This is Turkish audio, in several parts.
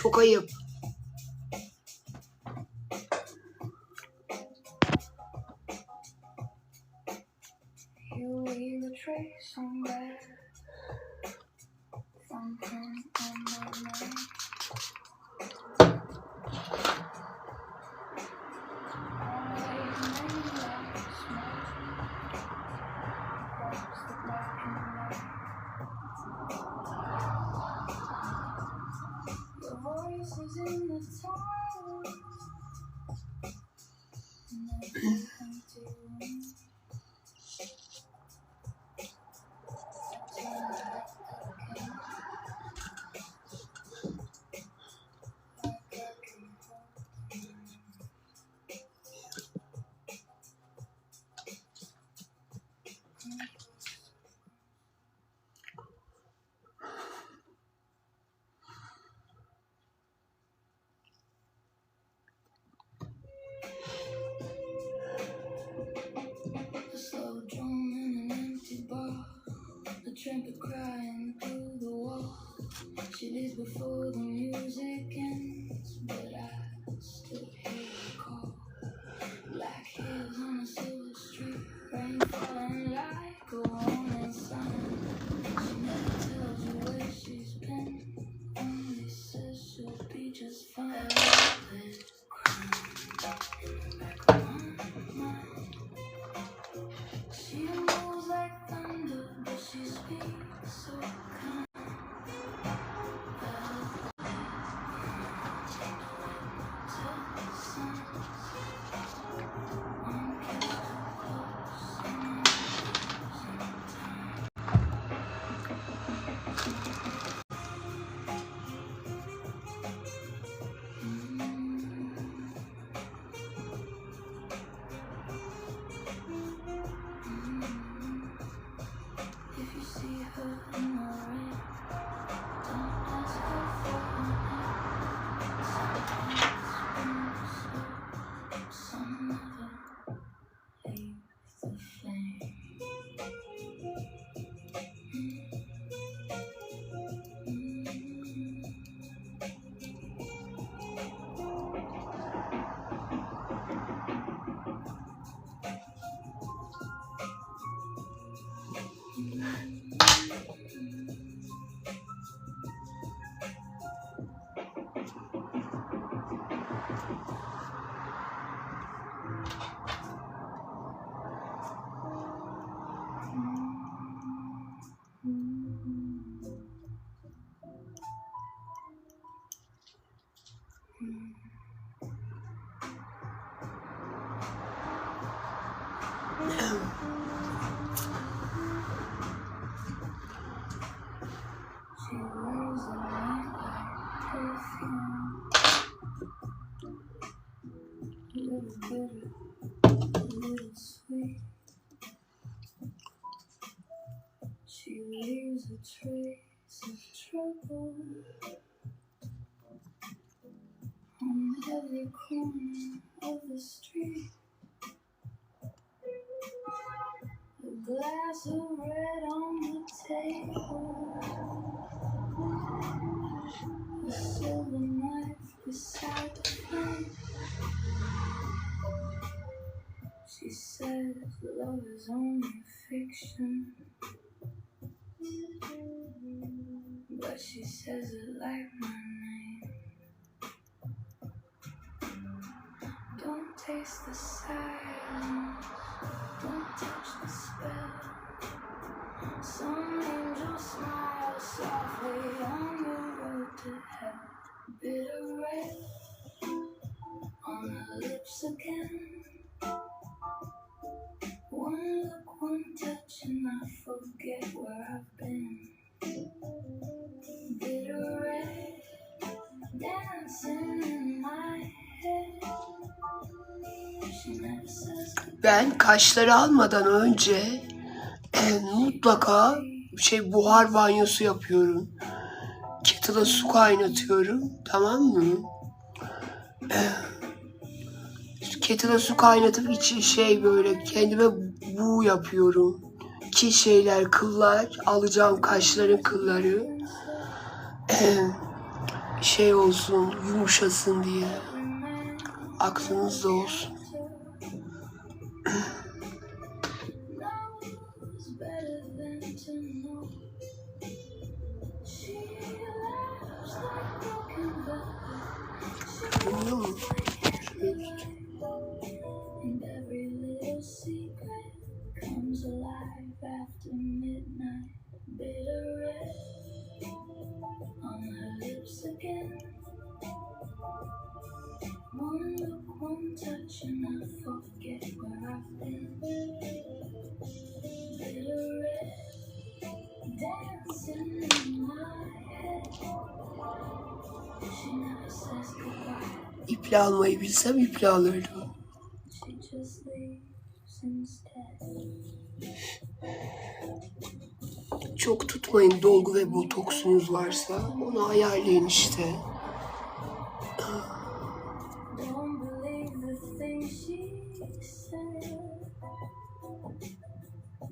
Çok ayıp. Trumpet crying through the wall. She leaves before the music ends, but I still hear her call. Black hairs on a silver street, rain falling like a warning sign. She never tells you where she's been, only says she'll be just fine. She moves like thunder, but she speaks so kind. If you see her in the rain, don't ask her for her name. Sometimes some never leave the flame. She wears a light like perfume, a little bitter, a little sweet. She leaves a trace of trouble on every corner of the street. A glass of red on the table, a silver knife beside the flame. She says love is only fiction, but she says it like my name. Don't taste the silence, don't touch the spell. Some angel smiles softly on the road to hell. Bitter red on her lips again. One look, one touch, and I forget where I've been. Bitter red dancing in my head. She never says Ben kaşları almadan önce mutlaka buhar banyosu yapıyorum. Kettle'a su kaynatıyorum. Tamam mı? Kettle'a su kaynatıp içi böyle kendime bu yapıyorum. Ki kıllar alacağım, kaşların kılları. şey olsun, yumuşasın diye. Aklınızda olsun. Biliyor musun? And every little secret comes alive after midnight. Bitter red on her lips again. One look, one touch, and I forget where I've been. Bitter red dancing in my head. She never says goodbye. İple almayı bilsem iple alırdım. She just leaves instead. Çok tutmayın, dolgu ve botoksunuz varsa onu ayarlayın işte. Don't believe the things she said.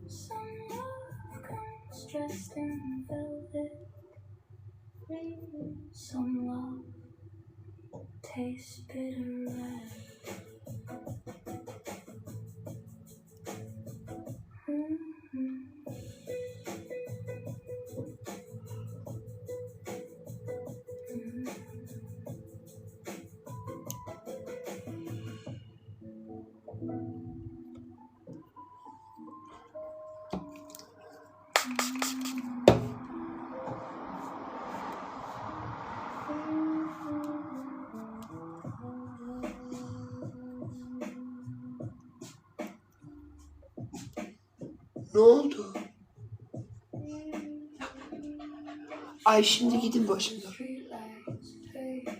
Some love comes dressed in velvet. Some love tastes bitter red. Ne oldu? Ay şimdi gidin başımdan. Streetlights fade,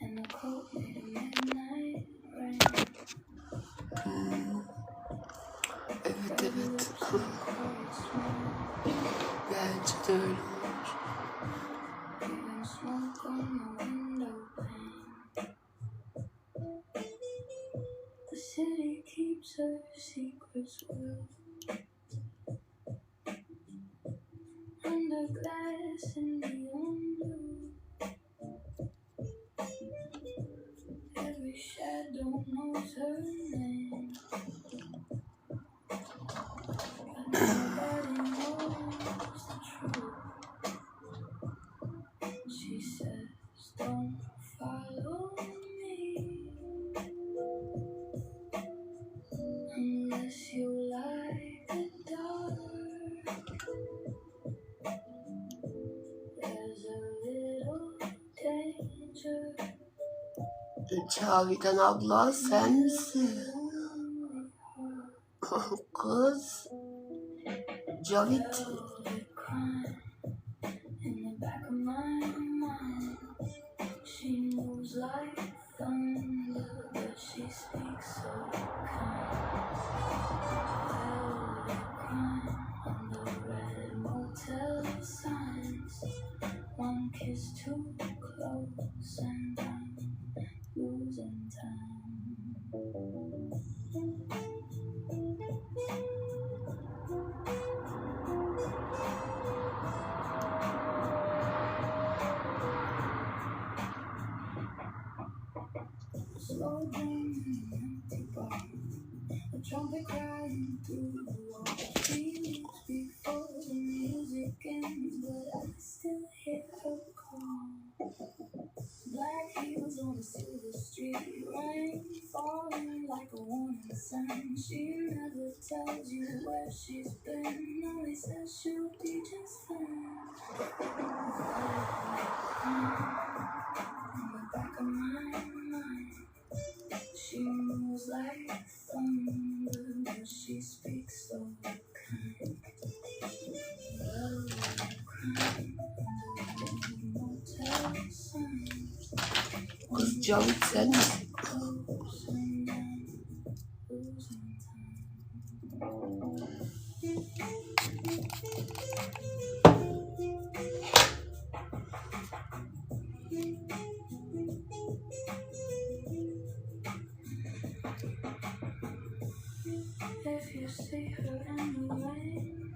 and the cold midnight rain. Evet evet. Cold smell, Bence de öyle olmuş. even smoke on the window pane. The city keeps her secrets well. Under glass in neon blue, every shadow knows her name, but nobody knows the truth. She says, don't follow me unless you like the dark. There's a little danger. Cavidan abla sen misin? Kız. Cavit. Crime in the back of my mind. She moves like thunder, but she speaks so kind. Velvet crime under red motel signs. One kiss too close and I'm losing time. Slow down in an empty bar, a trumpet crying through the wall. She leaves before the music ends, but I still hear her call. Black heels on a silver street, rain falling like a warning sign. She never tells you where she's been, only says she'll be just fine. In the back of my mind, she moves like thunder, but she speaks so kind. Velvet crime under motel signs. Kız Cavit sen misin? Close and I'm losing time. If you see her in the rain,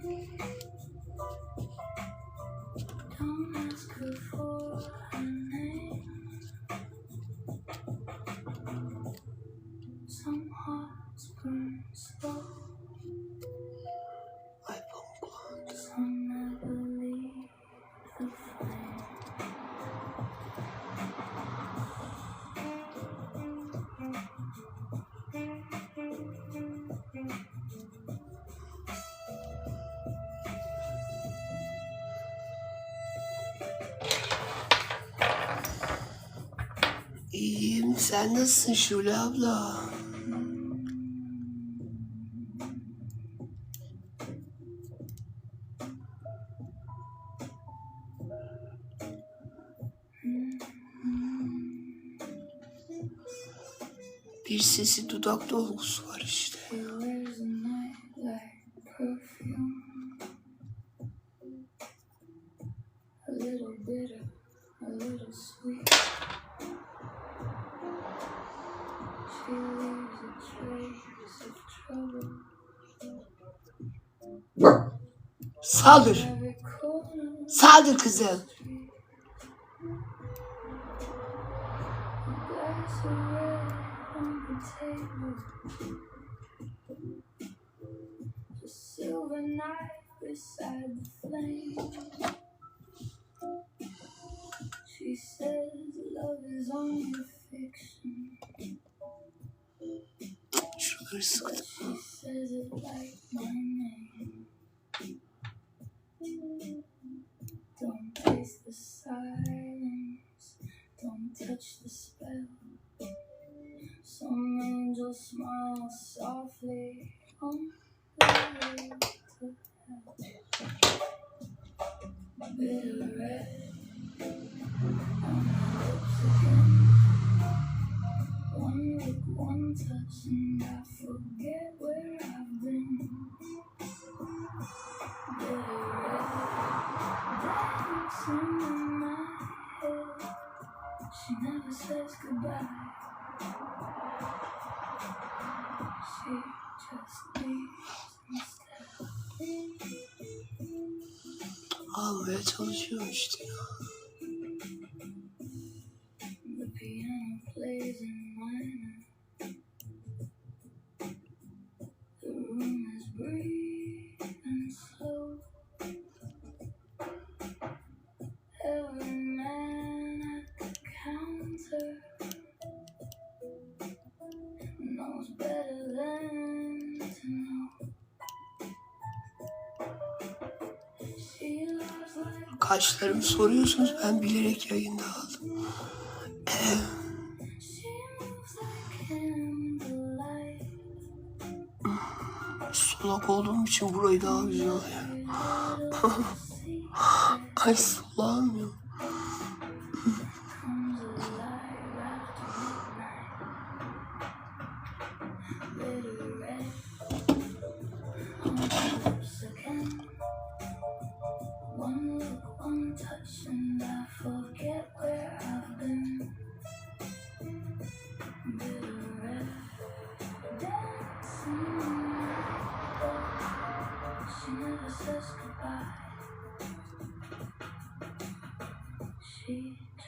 İyiyim. Sen nasılsın Şule abla? Bir sesi dudak dolgusu var işte. She wears a nightlight perfume, a little bitter, a little sweet. She leaves a trace of trouble Saldır. every corner. Saldır kızım. A glass of red on the table, a silver knife beside the flame. She says love is only fiction, Şuraları sıktım. she says it like my name. Don't taste the silence, don't touch the spell. Some angel smiles softly on the way to hell. Bitter red on my lips again. One look, one touch, and I forget where I've been. Bitter red dancing in my head. She never says goodbye. She just leaves instead. Almaya çalışıyorum işte. The piano plays in minor. The room is breathing slow. Every man at the counter knows better than to know. She loves like Kaşlarımı soruyorsunuz, ben bilerek yayında aldım. she moves like candlelight. Solak olduğum için burayı daha güzel oluyor. Little secret Ay solağım. comes alive after midnight. Bitter red on my lips again. One look, one touch, and I forget where I've been. Bitter red dancing in my head. She never says goodbye. She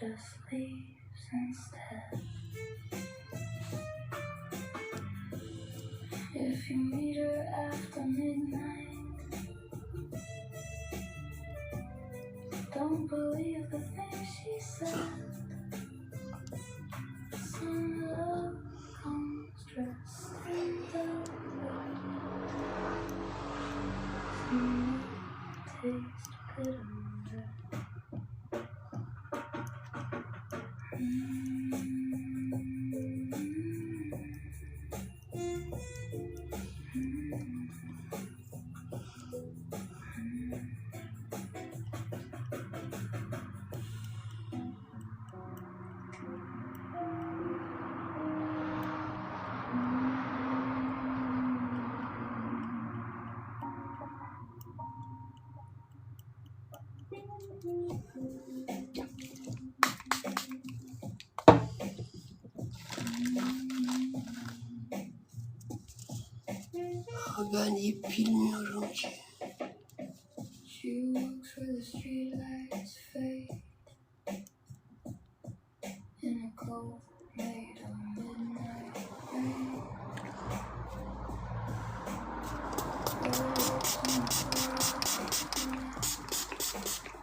just leaves instead. If you meet her after midnight, don't believe the things she said. Some love comes dressed in velvet. Some taste bitter. Ben ip bilmiyorum ki. She walks where the streetlights fade in a cold made of midnight rain. Words on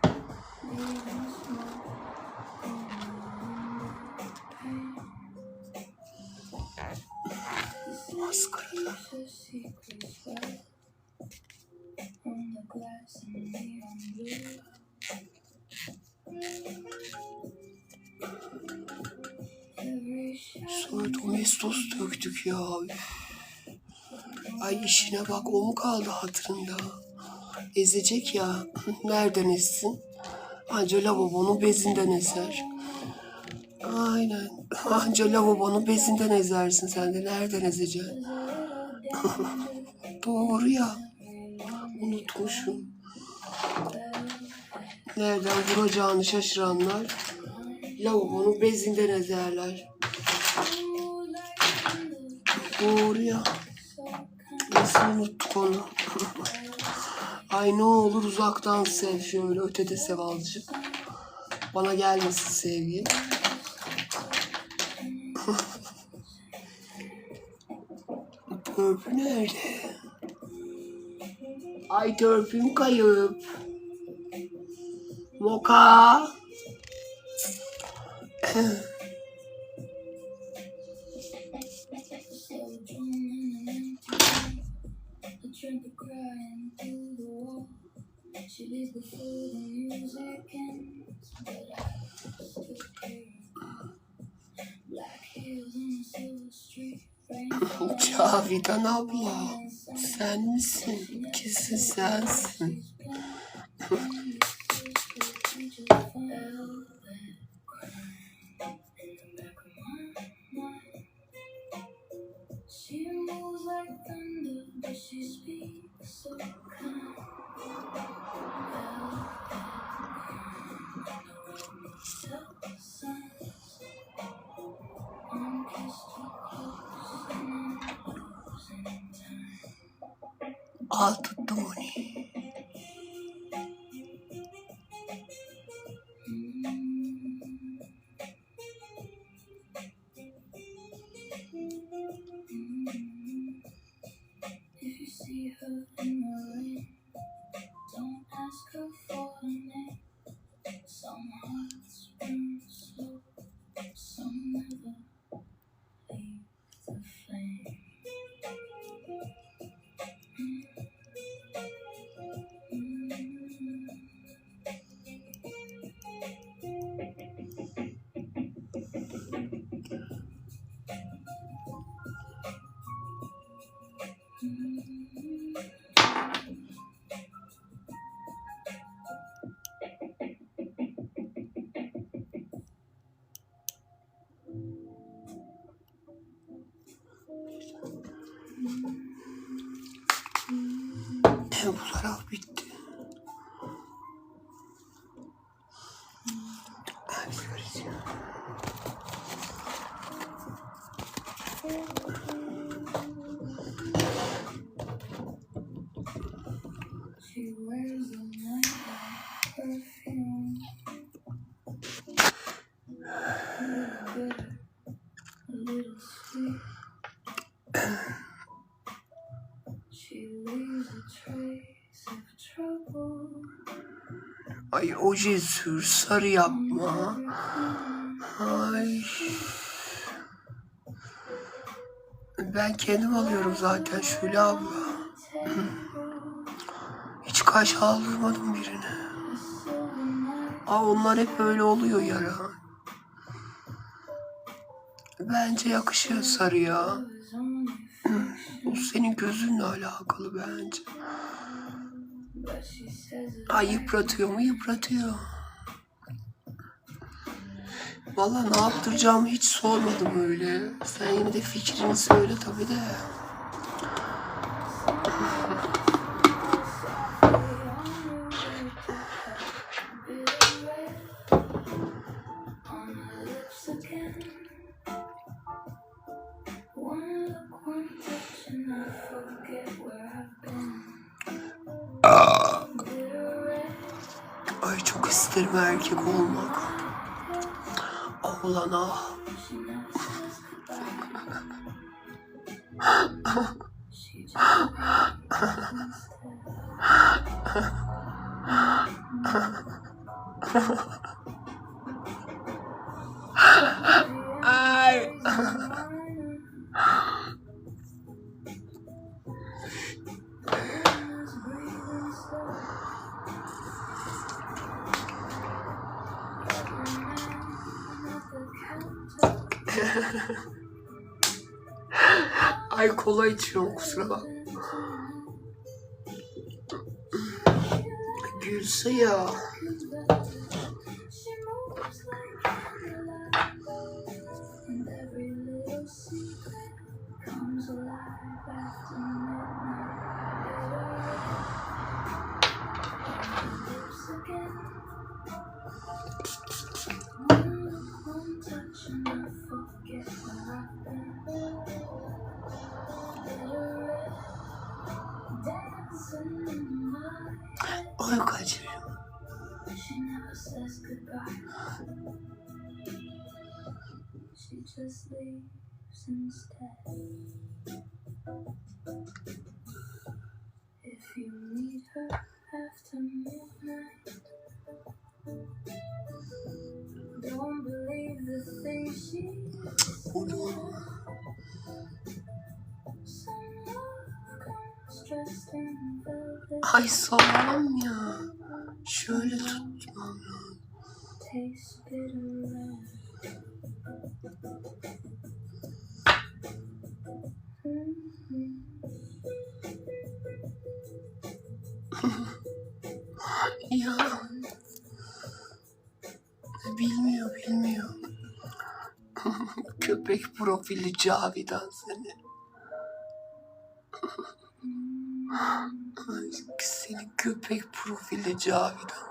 the leaving smoke in the pain. Maskarada. The secrets well on the glass and neon blue. Sonra domestos döktük ya. Ay işine bak, o mu kaldı hatırında? Ezecek ya. Nereden ezsin? Anca lavabonun bezinden ezer. Aynen. Anca lavabonun bezinden ezersin sen de. Nereden ezeceksin? Doğru ya. Unutmuşum. Nereden vuracağını şaşıranlar lavabonun bezinden ezerler. Doğru ya. Nasıl unuttuk onu? Ay ne olur uzaktan sev, şöyle ötede sev azıcık. Bana gelmesin sevgi. Törpü nerede? Ay törpüm kayıp. Moka. Cavidan abla, sen misin? Kesin sensin. Al tuttum onu. Bu taraf bitti. Ay oje sür, sarı yapma. Ay. Ben kendim alıyorum zaten Şule abla. Hiç kaş aldırmadım birine. Aa, onlar hep öyle oluyor yara. Bence yakışıyor sarıya. O senin gözünle alakalı bence. Ay yıpratıyor mu? Yıpratıyor. Vallahi ne yaptıracağımı hiç sormadım öyle. Sen yine de fikrini söyle tabii de. Ay çok isterim erkek olmak. Oğlan ah. Ay. Ay kola içiyorum, kusura bak. Gülse ya. She moves like candlelight, and every little secret comes alive after midnight. Lips again. One touch and I forget where I've been. Dancing in my head. Ay kaçırıyorum. She never says goodbye. She just leaves instead. If you meet her after midnight, don't believe the things she Olur. Some love comes dressed in velvet. Ay sağlam ya. Şöyle tutmam lazım. Tastes bitter red. Ya. Bilmiyor. Köpek profili Cavidan seni. Ay, senin köpek profili Cavidan.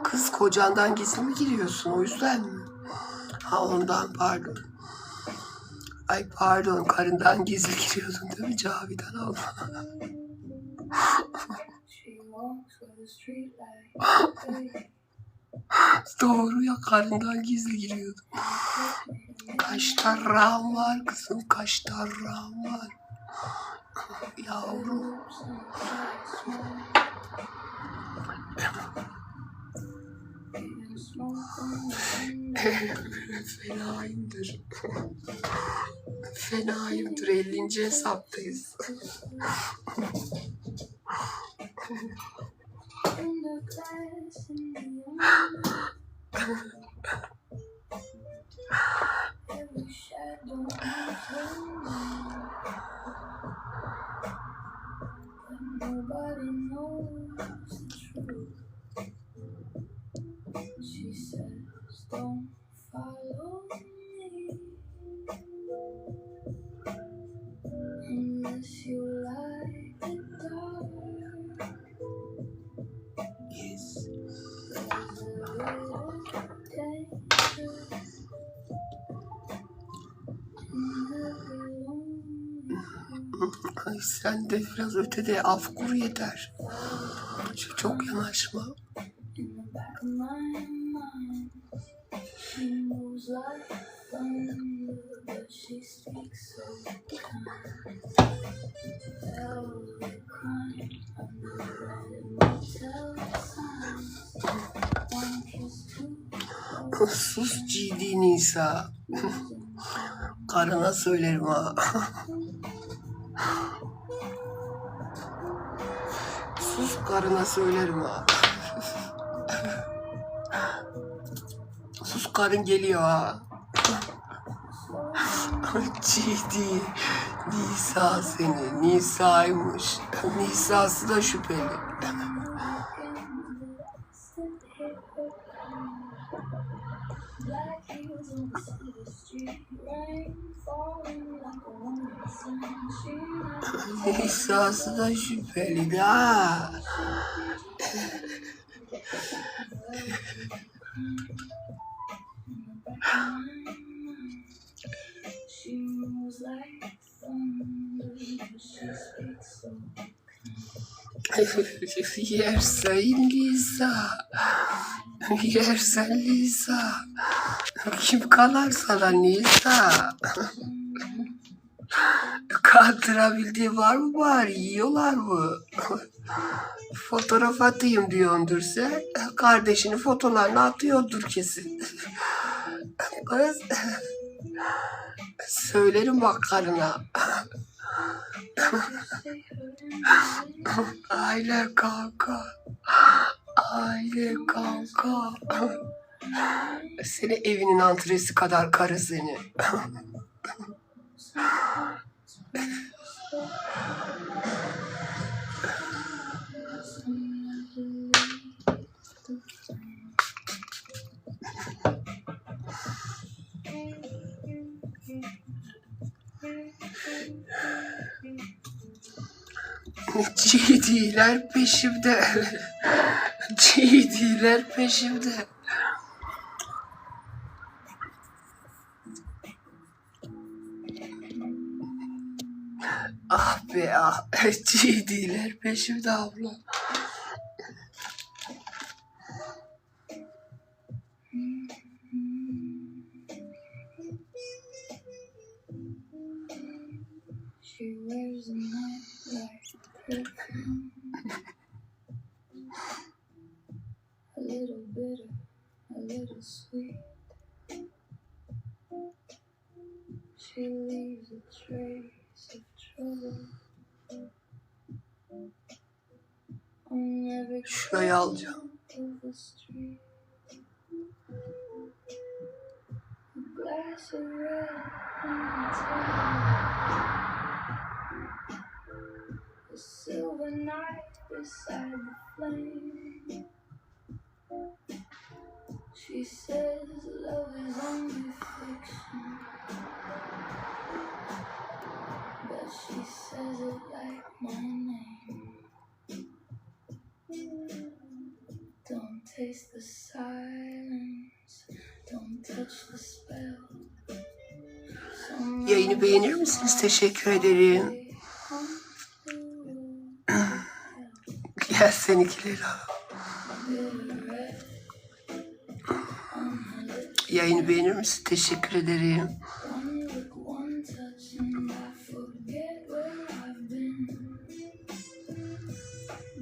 Kız kocandan gizli mi giriyorsun, o yüzden mi? Ha ondan, pardon. Ay pardon, karından gizli giriyordun değil mi Cavidan abla? She walks where the street lights. Doğru ya, karından gizli giriyordun. Kaç tarrağım var kızım, kaç tarrağım var. Yavrum. Fenayımdır. 50. hesaptayız. Nobody knows the truth. She says, don't follow me unless you like the dark. Yes. There's a little danger in every lonely Ay sen de biraz ötede, af kur yeter. Çok yanaşma. in the back of my mind. She moves like thunder, but she speaks so kind. Velvet crime under red motel signs. One kiss, two Sus ciddi Nisa. Karına söylerim ha. Sus, karına söylerim ha. Sus, karın geliyor ha. Ciddi. Nisa seni. Nisa'ymış. Nisa'sı da şüpheli. black heels on the city street, rain falling like a woman's sunshine. Nisa'sı da şüpheli ha. She moves like thunder, but she speaks so Yersen Lisa. Yersen Lisa. Kim kalar sana Lisa? Kaldırabildiği var mı bari? Yiyorlar mı? Fotoğraf atayım diyordur sen. Kardeşinin fotolarını atıyordur kesin. Kız. Söylerim bak karına. Aile kanka. Aile kanka. Seni evinin antresi kadar karı seni. GD'ler peşimde. GD'ler peşimde. Ah be ah. GD'ler peşimde abla. She wears a night like perfume, a little bitter, a little sweet. She leaves a trace of trouble on every Şurayı alacağım. corner of the street. A glass of red on the table, a silver knife beside the flame. She says love is only fiction, but she says it like my name. Don't taste the silence, don't touch the spell. Yayını beğenir misiniz? Teşekkür ederim. Gel seninkileri al. Yayını beğenir misin? Teşekkür ederim. One look, one touch, and I forget where I've been.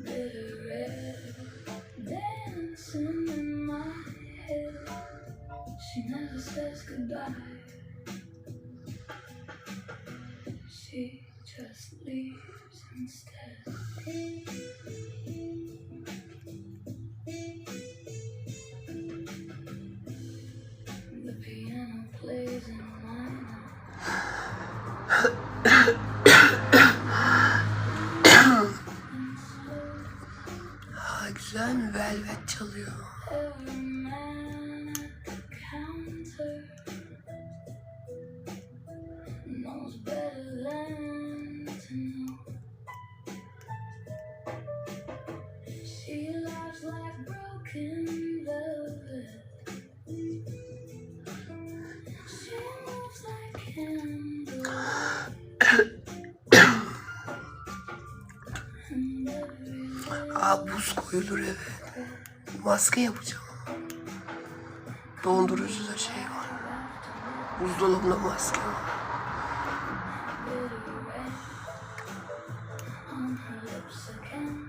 Bitter red, dancing in my head. She never says goodbye. She just leaves instead. The piano plays in minor. Ha, güzel mi? Velvet çalıyor. Every man at the counter knows better than to know. She laughs like broken velvet. She moves like candles. And every Aa, buz koyulur eve. Maske yapacağım. Dondurucuda şey var. Buzdolabında maske var. bitter red on her lips again.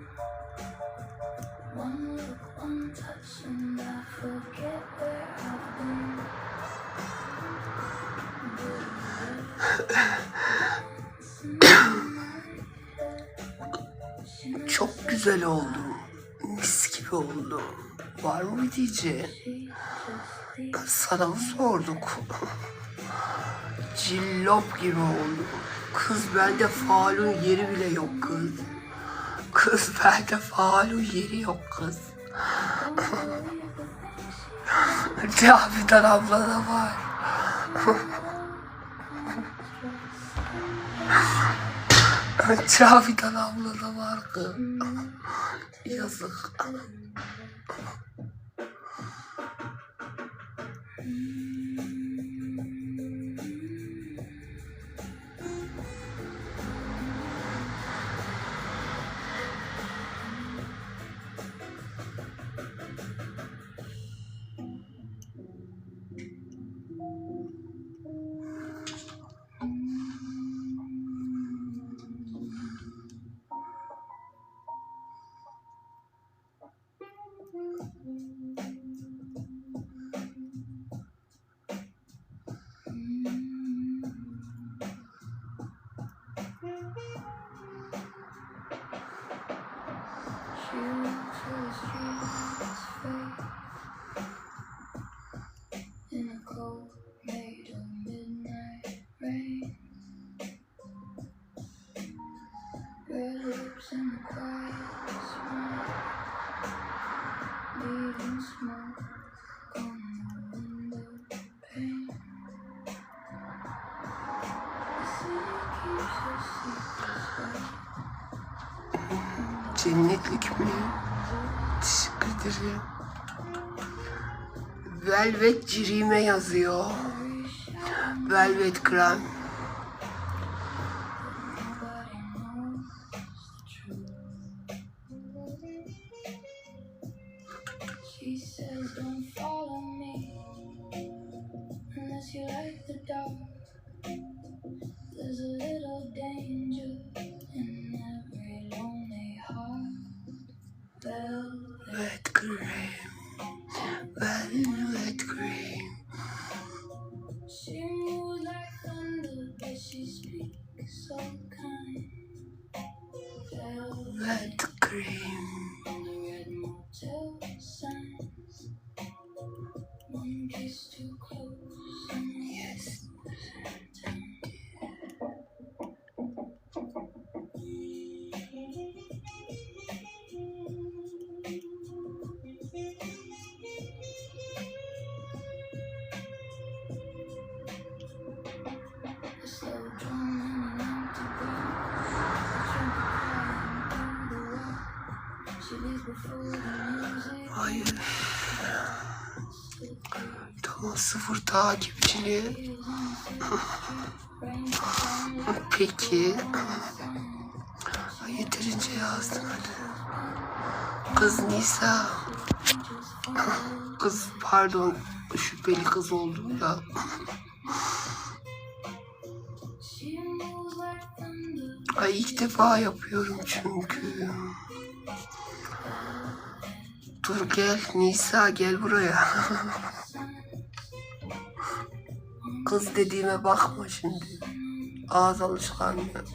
One look, one touch, and I forget where I've been. Çok güzel oldu. Mis gibi oldu. Var mı bir diyeceğin? Sana mı sorduk? Cillop gibi oldu. Kız bende faalun yeri bile yok kız. Kız bende faalun yeri yok kız. Cavidan abla da var. Cavidan abla da var kız. Yazık. Cennetlik mi? Teşekkür ederim. Velvet cirime yazıyor. Velvet krem. She says don't follow me unless you like the dark. There's a little danger in every lonely heart. Velvet krem. Velvet krem. She moves like thunder, but she speaks so kind. Velvet krem. On the red motel signs. One kiss too close. Yes. A slow drum and an empty bar. A trumpet crying through the wall. She leaves before the music. Hayır. Tamam, sıfır takipçili. Peki. Yeterince yazdın hadi. Kız Nisa. Kız pardon, şüpheli kız oldum ya. Ay ilk defa yapıyorum çünkü. Dur gel Nisa, gel buraya. Kız dediğime bakma şimdi. Ağız alışkanlığı.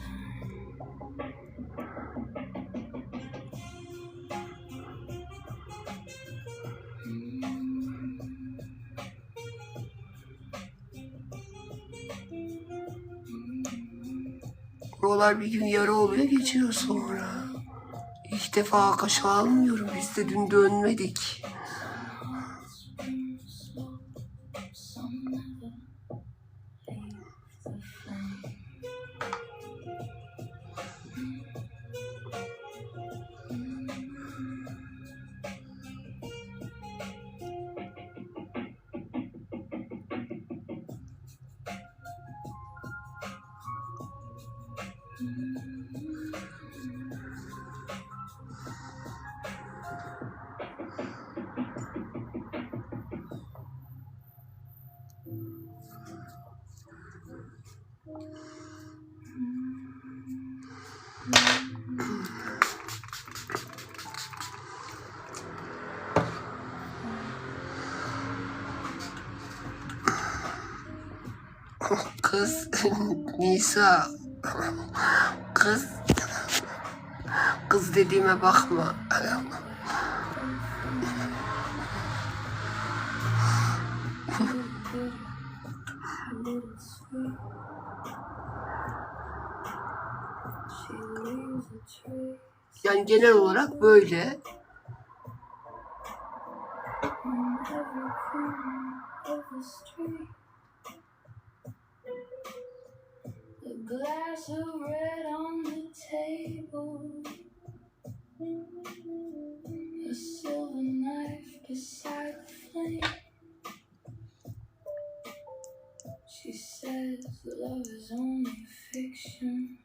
Buralar bir gün yara oluyor, geçiyor sonra. İlk defa kaşa almıyorum. Biz de dün dönmedik. Kız Nisa. Kız dediğime bakma. Yani genel olarak böyle. A glass of red on the table, a silver knife beside the flame. She says love is only fiction,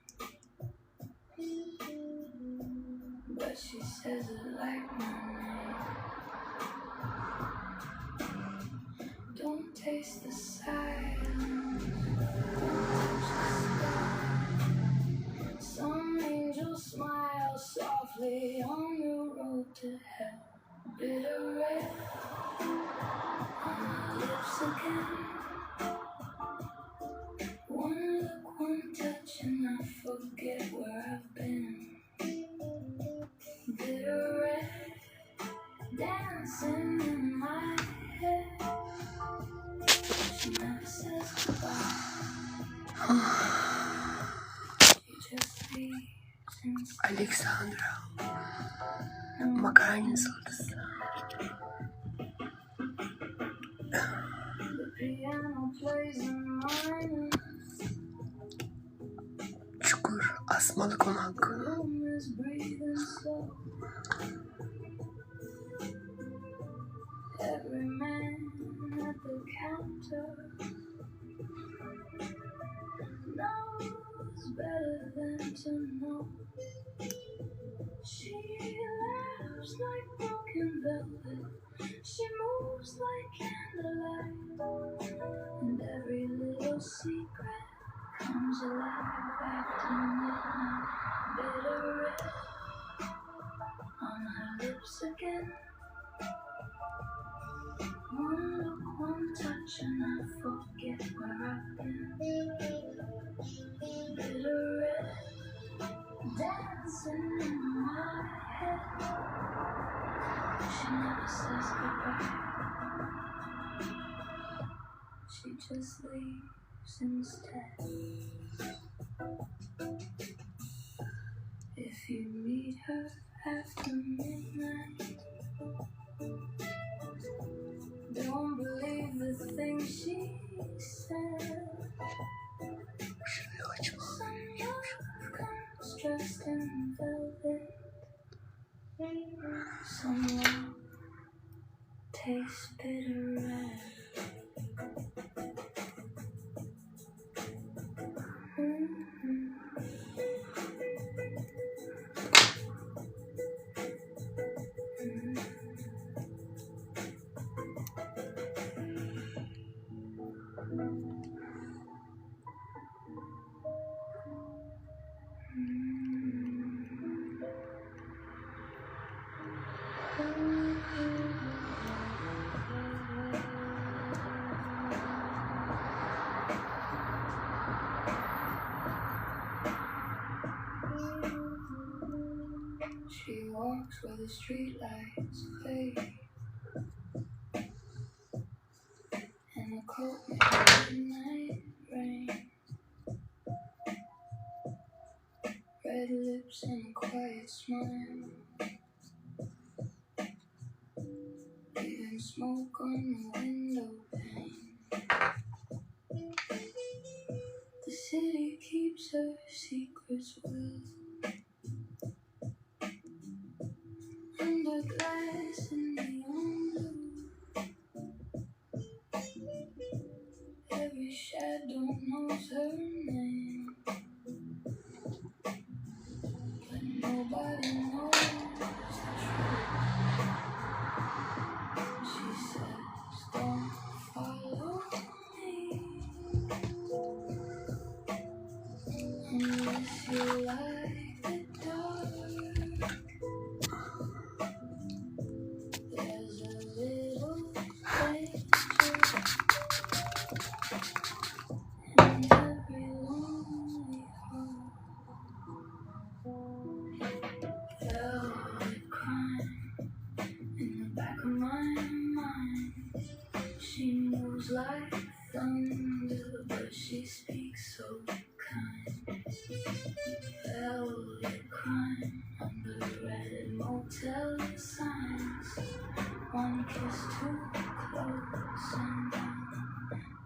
but she says it like my name. Don't taste the silence. Some angels smile softly on the road to hell. Bitter red on my lips again. One look, one touch, and I forget where I've been. Bitter red dancing in my head. She never says goodbye. Alexandra. Makarna salatası. The piano plays a minor. Asmalı konak. Rumors breathing slow. Every man at the counter knows better than to know. She laughs like broken velvet. She moves like candlelight. And every little secret comes alive after midnight. Bitter red on her lips again. One look, one touch, and I forget where I've been. Bitter red dancing in my head. She never says goodbye. She just leaves instead. If you meet her after midnight, don't believe the things she said. Some love comes dressed in velvet. Some love tastes bitter red. She walks where the streetlights fade, and a coat made of midnight rain. Red lips and a quiet smile, leaving smoke on the window pane. The city keeps her secrets well, under glass and neon blue. Every shadow knows her name, but nobody knows the truth. She says, don't follow me unless you like the dark. There's a little danger in every lonely heart. Velvet crime in the back of my mind. She moves like thunder, but she speaks so kind. Velvet crime under red motel signs. One kiss too close and I'm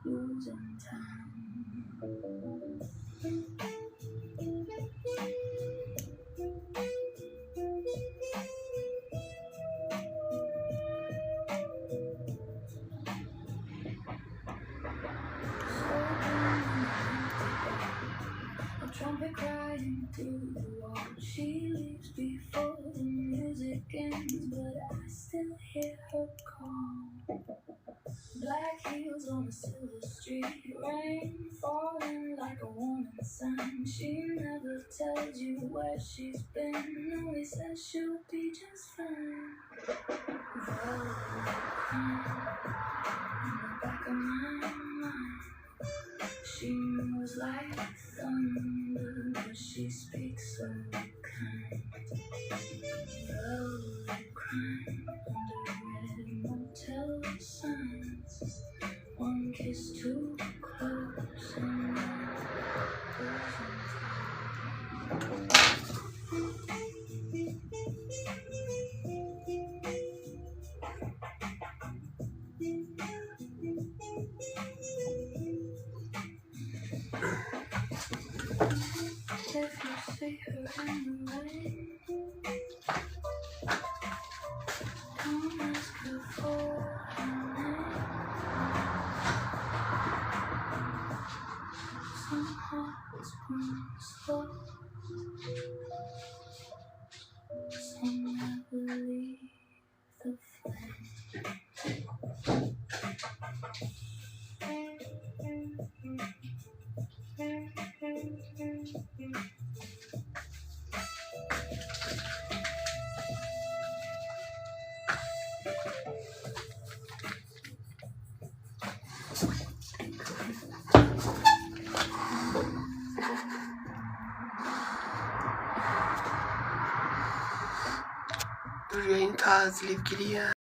losing time. A trumpet crying through the wall. She leaves before the music ends, but I still hear her call. Black heels on a silver street, rain falling like a warning sign. She never tells you where she's been, only says she'll be just fine. Velvet crime in the back of my mind. She moves like thunder, but she speaks so kind. Velvet crime under red motel signs. One kiss too close and I'm losing time. If you say in the way. Don't ask her for her name. Some hearts burn slow, some never leave the flame. Dur yayın tazeleyip gireyim.